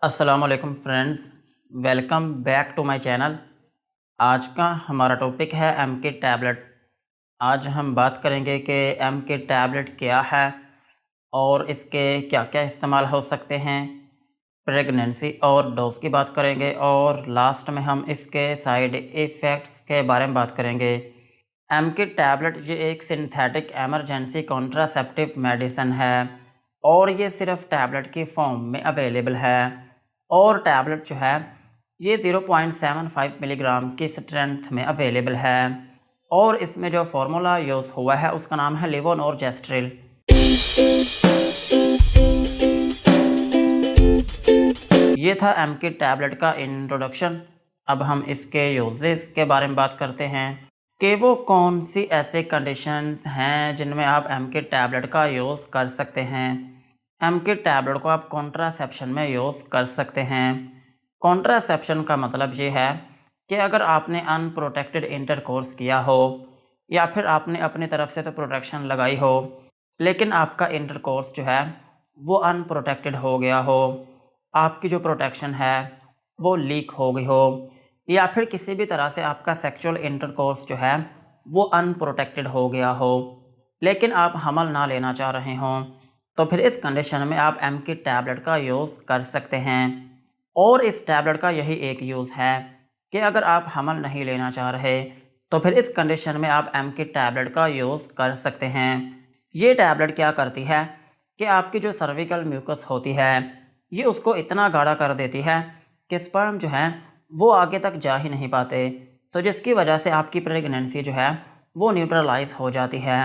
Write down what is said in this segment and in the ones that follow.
अस्सलाम वालेकुम friends, welcome back to my channel. आज का हमारा टॉपिक है एम के टैबलेट। आज हम बात करेंगे कि एम के टैबलेट क्या है और इसके क्या क्या इस्तेमाल हो सकते हैं। प्रेगनेंसी और डोज की बात करेंगे और लास्ट में हम इसके साइड इफ़ेक्ट्स के बारे में बात करेंगे। एम के टैबलेट ये एक सिंथेटिक एमरजेंसी कॉन्ट्रासेप्टिव मेडिसिन है और ये सिर्फ टैबलेट की फॉर्म में अवेलेबल है। और टैबलेट जो है ये 0.75 मिलीग्राम की स्ट्रेंथ में अवेलेबल है और इसमें जो फार्मूला यूज़ हुआ है उसका नाम है लेवोनोरजेस्ट्रिल। ये था एम के टैबलेट का इंट्रोडक्शन। अब हम इसके यूजेस के बारे में बात करते हैं कि वो कौन सी ऐसे कंडीशंस हैं जिनमें आप एम के टैबलेट का यूज़ कर सकते हैं। एम के टैबलेट को आप कॉन्ट्रासेप्शन में यूज़ कर सकते हैं। कॉन्ट्रासेप्शन का मतलब ये है कि अगर आपने अनप्रोटेक्टेड इंटरकोर्स किया हो या फिर आपने अपनी तरफ से तो प्रोटेक्शन लगाई हो लेकिन आपका इंटरकोर्स जो है वो अनप्रोटेक्टेड हो गया हो, आपकी जो प्रोटेक्शन है वो लीक हो गई हो या फिर किसी भी तरह से आपका सेक्सुअल इंटरकोर्स जो है वो अनप्रोटेक्टेड हो गया हो लेकिन आप हमल ना लेना चाह रहे हों, तो फिर इस कंडीशन में आप एम के टैबलेट का यूज़ कर सकते हैं। और इस टैबलेट का यही एक यूज़ है कि अगर आप हमल नहीं लेना चाह रहे तो फिर इस कंडीशन में आप एम के टैबलेट का यूज़ कर सकते हैं। ये टैबलेट क्या करती है कि आपकी जो सर्विकल म्यूकस होती है ये उसको इतना गाढ़ा कर देती है कि स्पर्म जो है वो आगे तक जा ही नहीं पाते। सो जिसकी वजह से आपकी प्रेगनेंसी जो है वो न्यूट्रलाइज हो जाती है।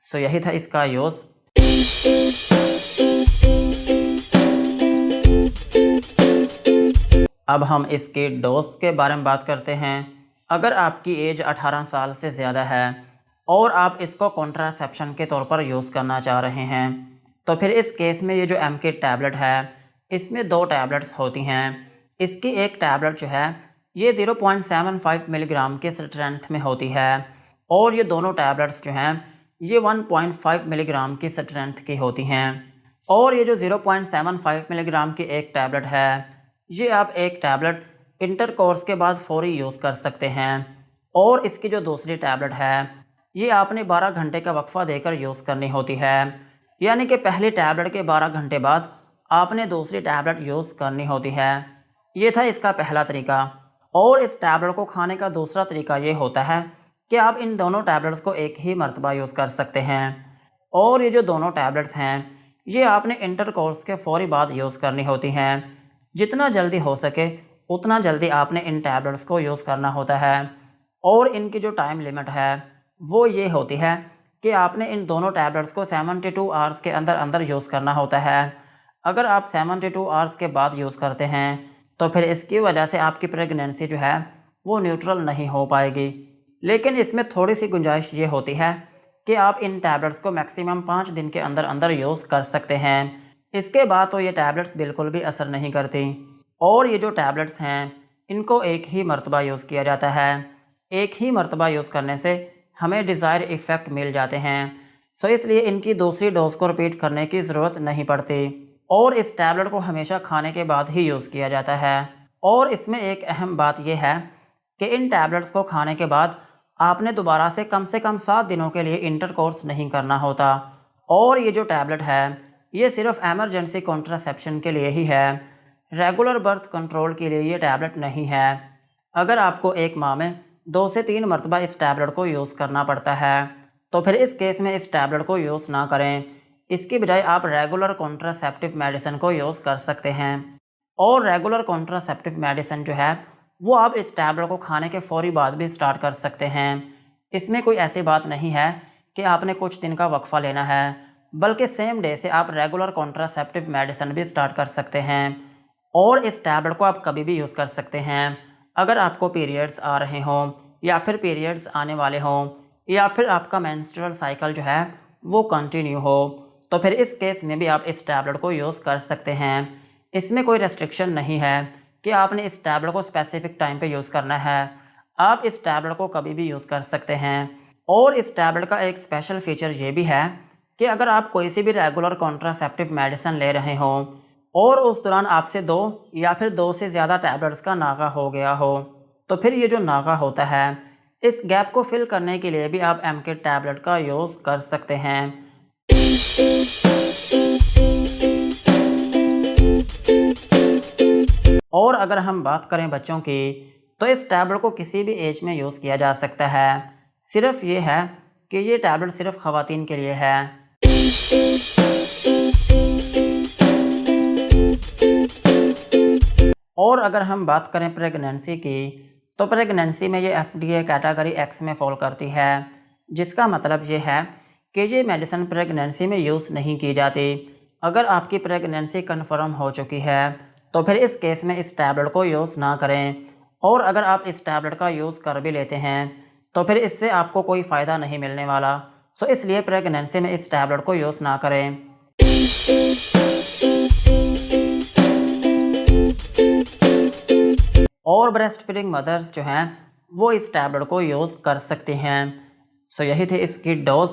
सो यही था इसका यूज़। अब हम इसके डोज के बारे में बात करते हैं। अगर आपकी एज 18 साल से ज़्यादा है और आप इसको कॉन्ट्रासेप्शन के तौर पर यूज़ करना चाह रहे हैं तो फिर इस केस में ये जो एम के टैबलेट है इसमें 2 टैबलेट्स होती हैं। इसकी एक टैबलेट जो है ये 0.75 मिलीग्राम के स्ट्रेंथ में होती है और ये दोनों टैबलेट्स जो हैं ये 1.5 मिलीग्राम की स्ट्रेंथ की होती हैं। और ये जो 0.75 मिलीग्राम की एक टैबलेट है ये आप एक टैबलेट इंटरकोर्स के बाद फौरी यूज़ कर सकते हैं। और इसकी जो दूसरी टैबलेट है ये आपने 12 घंटे का वक्फा देकर यूज़ करनी होती है, यानी कि पहली टैबलेट के 12 घंटे बाद आपने दूसरी टैबलेट यूज़ करनी होती है। ये था इसका पहला तरीका। और इस टैबलेट को खाने का दूसरा तरीका ये होता है कि आप इन दोनों टैबलेट्स को एक ही मरतबा यूज़ कर सकते हैं। और ये जो दोनों टैबलेट्स हैं ये आपने इंटरकोर्स के फौरी बाद यूज़ करनी होती हैं। जितना जल्दी हो सके उतना जल्दी आपने इन टैबलेट्स को यूज़ करना होता है। और इनकी जो टाइम लिमिट है वो ये होती है कि आपने इन दोनों टैबलेट्स को 72 आवर्स के अंदर अंदर यूज़ करना होता है। अगर आप 72 आवर्स के बाद यूज़ करते हैं तो फिर इसकी वजह से आपकी प्रेगनेंसी जो है वो न्यूट्रल नहीं हो पाएगी। लेकिन इसमें थोड़ी सी गुंजाइश ये होती है कि आप इन टैबलेट्स को मैक्सिमम 5 दिन के अंदर अंदर यूज़ कर सकते हैं। इसके बाद तो ये टैबलेट्स बिल्कुल भी असर नहीं करती। और ये जो टैबलेट्स हैं इनको एक ही मरतबा यूज़ किया जाता है। एक ही मरतबा यूज़ करने से हमें डिज़ायर इफ़ेक्ट मिल जाते हैं। सो इसलिए इनकी दूसरी डोज को रिपीट करने की ज़रूरत नहीं पड़ती। और इस टैबलेट को हमेशा खाने के बाद ही यूज़ किया जाता है। और इसमें एक अहम बात यह है कि इन टैबलेट्स को खाने के बाद आपने दोबारा से कम 7 दिनों के लिए इंटरकोर्स नहीं करना होता। और ये जो टैबलेट है ये सिर्फ एमरजेंसी कॉन्ट्रासेप्शन के लिए ही है, रेगुलर बर्थ कंट्रोल के लिए ये टैबलेट नहीं है। अगर आपको एक माह में 2 से 3 मरतबा इस टैबलेट को यूज़ करना पड़ता है तो फिर इस केस में इस टैबलेट को यूज़ ना करें। इसकी बजाय आप रेगुलर कॉन्ट्रासेप्टिव मेडिसिन को यूज़ कर सकते हैं। और रेगुलर कॉन्ट्रासेप्टिव मेडिसिन जो है वो आप इस टैबलेट को खाने के फौरी बाद भी स्टार्ट कर सकते हैं। इसमें कोई ऐसी बात नहीं है कि आपने कुछ दिन का वक्फा लेना है, बल्कि सेम डे से आप रेगुलर कॉन्ट्रासेप्टिव मेडिसिन भी स्टार्ट कर सकते हैं। और इस टैबलेट को आप कभी भी यूज़ कर सकते हैं अगर आपको पीरियड्स आ रहे हों या फिर पीरियड्स आने वाले हों या फिर आपका मेंस्ट्रुअल साइकिल जो है वो कंटिन्यू हो, तो फिर इस केस में भी आप इस टैबलेट को यूज़ कर सकते हैं। इसमें कोई रेस्ट्रिक्शन नहीं है कि आपने इस टैबलेट को स्पेसिफिक टाइम पे यूज़ करना है। आप इस टैबलेट को कभी भी यूज़ कर सकते हैं। और इस टैबलेट का एक स्पेशल फीचर ये भी है कि अगर आप कोई सी भी रेगुलर कॉन्ट्रासेप्टिव मेडिसिन ले रहे हों और उस दौरान आपसे 2 या फिर 2 से ज़्यादा टैबलेट्स का नागा हो गया हो, तो फिर ये जो नागा होता है, इस गैप को फिल करने के लिए भी आप एमके टैबलेट का यूज़ कर सकते हैं। और अगर हम बात करें बच्चों की, तो इस टैबलेट को किसी भी एज में यूज़ किया जा सकता है। सिर्फ ये है कि ये टैबलेट सिर्फ ख़वातीन के लिए है। और अगर हम बात करें प्रेगनेंसी की, तो प्रेगनेंसी में ये एफडीए कैटेगरी एक्स में फॉल करती है, जिसका मतलब ये है कि ये मेडिसिन प्रेगनेंसी में यूज़ नहीं की जाती। अगर आपकी प्रेगनेंसी कन्फर्म हो चुकी है, तो फिर इस केस में इस टैबलेट को यूज़ ना करें। और अगर आप इस टैबलेट का यूज़ कर भी लेते हैं, तो फिर इससे आपको कोई फ़ायदा नहीं मिलने वाला। सो इसलिए प्रेगनेंसी में इस टैबलेट को यूज़ ना करें। और ब्रेस्ट फीडिंग मदर्स जो हैं, वो इस टैबलेट को यूज़ कर सकती हैं। सो यही थे इसकी डोज।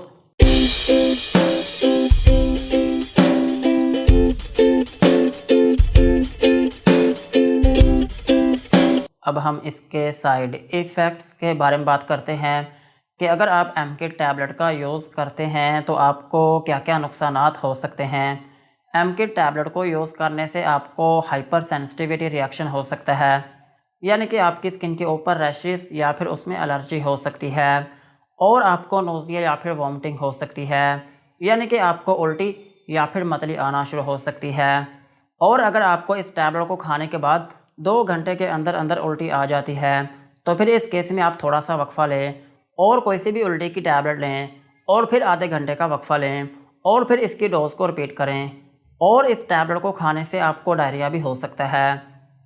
अब हम इसके साइड इफ़ेक्ट्स के बारे में बात करते हैं कि अगर आप एमके टैबलेट का यूज़ करते हैं तो आपको क्या क्या नुकसानात हो सकते हैं। एमके टैबलेट को यूज़ करने से आपको हाइपर सेंसिटिविटी रिएक्शन हो सकता है, यानी कि आपकी स्किन के ऊपर रैशेस या फिर उसमें एलर्जी हो सकती है। और आपको नोज़िया या फिर वॉमिटिंग हो सकती है, यानी कि आपको उल्टी या फिर मतली आना शुरू हो सकती है। और अगर आपको इस टैबलेट को खाने के बाद 2 घंटे के अंदर अंदर उल्टी आ जाती है, तो फिर इस केस में आप थोड़ा सा वक्फ़ा लें और कोई सी भी उल्टी की टैबलेट लें और फिर आधे घंटे का वक्फ़ा लें और फिर इसकी डोज़ को रिपीट करें। और इस टैबलेट को खाने से आपको डायरिया भी हो सकता है,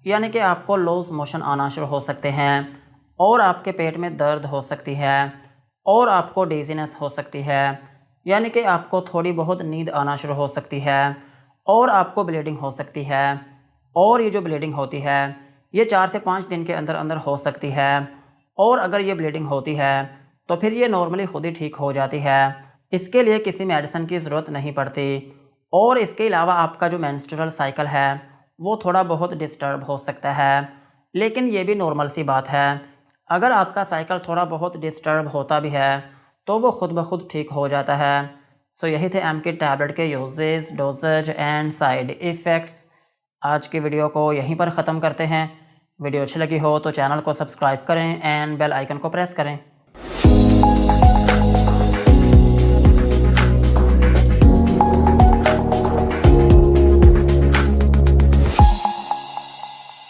यानी कि आपको लूज़ मोशन आना शुरू हो सकते हैं और आपके पेट में दर्द हो सकती है और आपको डिज़ीनेस हो सकती है, यानी कि आपको थोड़ी बहुत नींद आना शुरू हो सकती है और आपको ब्लीडिंग हो सकती है। और ये जो ब्लीडिंग होती है, ये 4 से 5 दिन के अंदर अंदर हो सकती है। और अगर ये ब्लीडिंग होती है, तो फिर ये नॉर्मली खुद ही ठीक हो जाती है। इसके लिए किसी मेडिसिन की ज़रूरत नहीं पड़ती। और इसके अलावा आपका जो मेंस्ट्रुअल साइकिल है, वो थोड़ा बहुत डिस्टर्ब हो सकता है, लेकिन ये भी नॉर्मल सी बात है। अगर आपका साइकिल थोड़ा बहुत डिस्टर्ब होता भी है, तो वो खुद ब खुद ठीक हो जाता है। सो यही थे एमके टैबलेट के uses, doses and side effects. आज की वीडियो को यहीं पर ख़त्म करते हैं। वीडियो अच्छी लगी हो तो चैनल को सब्सक्राइब करें एंड बेल आइकन को प्रेस करें।